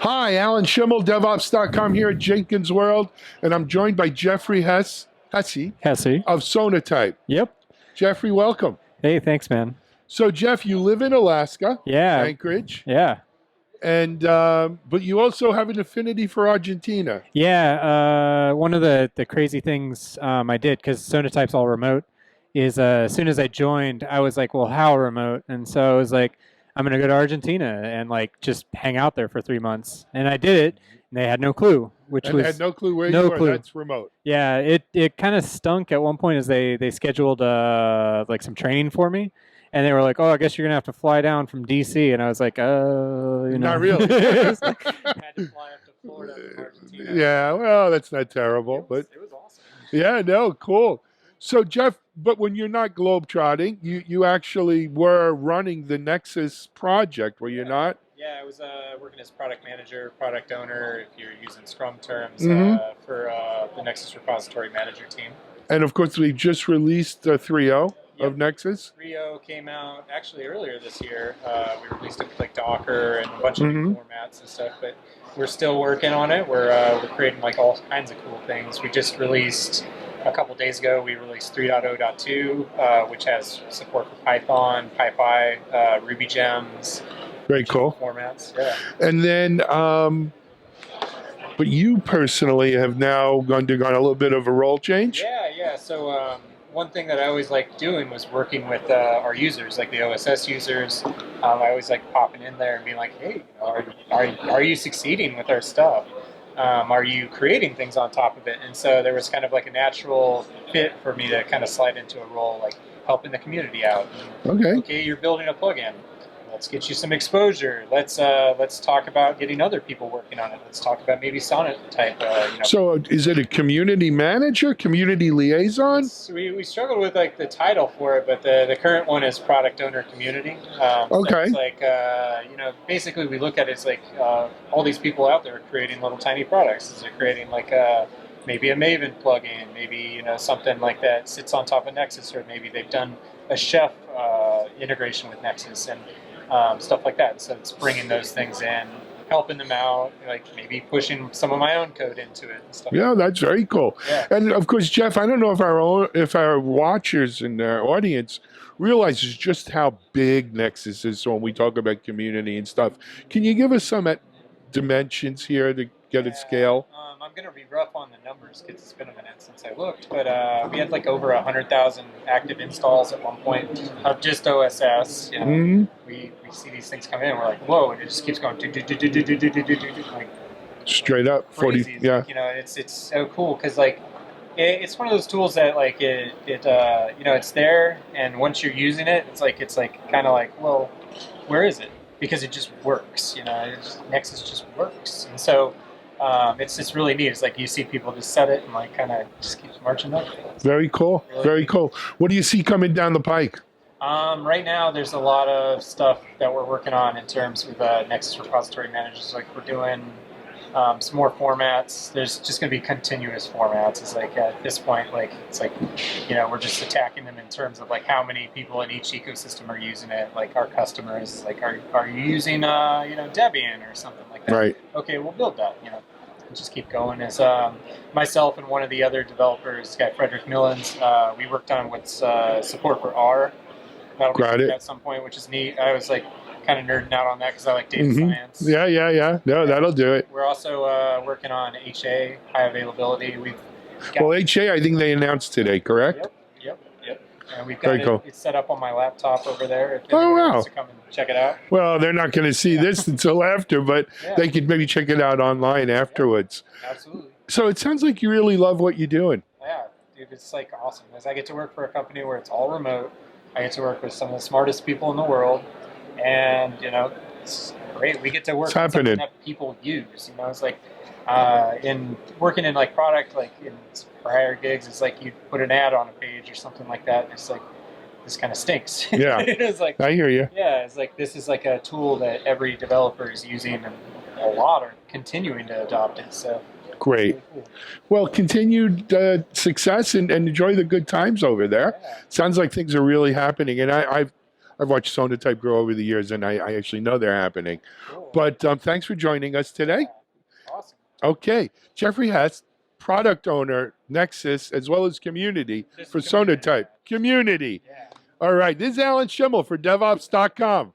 Hi, Alan Schimmel, DevOps.com here at Jenkins World, and I'm joined by Jeffery Hesse of Sonatype. Yep. Jeffery, welcome. Hey, thanks, man. So, Jeff, you live in Alaska, Yeah. Anchorage, Yeah. and but you also have an affinity for Argentina. Yeah. One of the crazy things I did, because Sonatype's all remote, is as soon as I joined, I was like, well, how remote? And so I was like, I'm going to go to Argentina and like just hang out there for 3 months. And I did it, and they had no clue, They had no clue where you were. That's remote. Yeah, it kind of stunk at one point as they scheduled like some training for me. And they were like, "Oh, I guess you're gonna have to fly down from DC," and I was like, Not really. Had to fly up to Florida from Argentina. Yeah, well, that's not terrible, but it was awesome. Yeah, no, cool. So, Jeff, but when you're not globetrotting, you actually were running the Nexus project, were you not? Yeah, I was working as product manager, product owner, if you're using Scrum terms, for the Nexus Repository manager team. And of course, we just released 3.0 of Nexus. 3.0 came out actually earlier this year. We released it with like Docker and a bunch of new formats and stuff, but we're still working on it. We're creating like all kinds of cool things. We just released a couple days ago. We released 3.0.2, which has support for Python, PyPy, Ruby gems. Very cool formats. Yeah. And then, but you personally have now undergone a little bit of a role change. Yeah. So one thing that I always liked doing was working with our users, like the OSS users. I always like popping in there and being like, hey, are you succeeding with our stuff? Are you creating things on top of it? And so there was kind of like a natural fit for me to kind of slide into a role like helping the community out. Okay, you're building a plugin. Let's get you some exposure. Let's talk about getting other people working on it. Let's talk about maybe Sonatype. So is it a community manager, community liaison? We struggled with like the title for it, but the current one is product owner community. Okay. So it's like basically we look at it as like all these people out there creating little tiny products. They're creating like maybe a Maven plugin, maybe something like that sits on top of Nexus, or maybe they've done a Chef integration with Nexus and stuff like that. So it's bringing those things in, helping them out, like maybe pushing some of my own code into it and stuff. Yeah, that's very cool. Yeah. And of course, Jeff, I don't know if our watchers and our audience realizes just how big Nexus is when we talk about community and stuff. Can you give us some dimensions here to get it scale? I'm going to be rough on the numbers because it's been a minute since I looked, but we had like over 100,000 active installs at one point of just OSS. We see these things come in and we're like, whoa, and it just keeps going like straight up crazy. 40. Yeah. Like, it's so cool because like it's one of those tools that like it's there, and once you're using it, it's like kind of like, well, where is it? Because it just works. Nexus just works, and so. It's really neat. It's like you see people just set it and like kind of just keeps marching up. Very cool. Really very neat. Cool. What do you see coming down the pike? Right now, there's a lot of stuff that we're working on in terms of Nexus Repository Managers. Like we're doing some more formats. There's just going to be continuous formats. It's like at this point, like it's like we're just attacking them in terms of like how many people in each ecosystem are using it. Like our customers, like are you using Debian or something like that? Right. Okay, we'll build that. Just keep going. As myself and one of the other developers, guy Frederick Millens, we worked on what's support for R. That'll be at some point, which is neat. I was like kind of nerding out on that because I like data science. Yeah. No, that'll do it. We're also working on HA, high availability. HA, I think they announced today, correct? Yep. And we've got it's set up on my laptop over there. If anyone wants to come and check it out. Well, they're not going to see this until after, but they could maybe check it out online afterwards. Absolutely. So it sounds like you really love what you're doing. Yeah, dude, it's like awesome. As I get to work for a company where it's all remote, I get to work with some of the smartest people in the world, and it's great. We get to work on something that people use. It's like in working in like product, like in prior gigs, it's like you put an ad on a page or something like that. And it's like this kind of stinks. Yeah, it's like I hear you. Yeah, it's like this is like a tool that every developer is using, and a lot are continuing to adopt it. So great. Really cool. Well, continued success and enjoy the good times over there. Yeah. Sounds like things are really happening, and I've watched Sonatype grow over the years, and I actually know they're happening. Cool. But thanks for joining us today. Awesome. Okay, Jeffrey Hesse, product owner, Nexus, as well as community Just for community. Sonatype. Community. Yeah. All right, this is Alan Schimmel for DevOps.com.